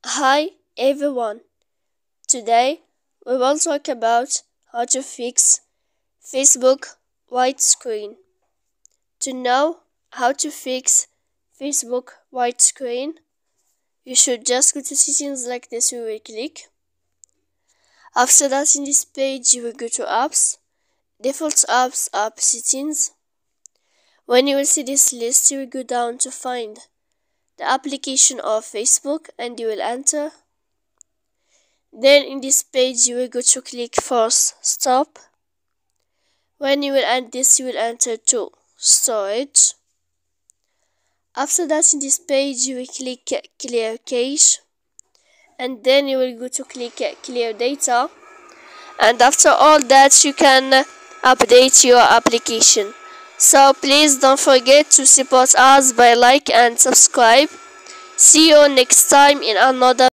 Hi everyone, today we will talk about how to fix Facebook white screen. To know how to fix Facebook white screen, you should just go to settings like this. You will click. After that, in this page you will go to apps, default apps, app settings. When you will see this list, you will go down to find the application of Facebook and you will enter. Then in this page you will go to click force stop. When you will end this, you will enter to storage. After that, in this page you will click clear cache, and then you will go to click clear data, and after all that you can update your application. So please don't forget to support us by like and subscribe. See you next time in another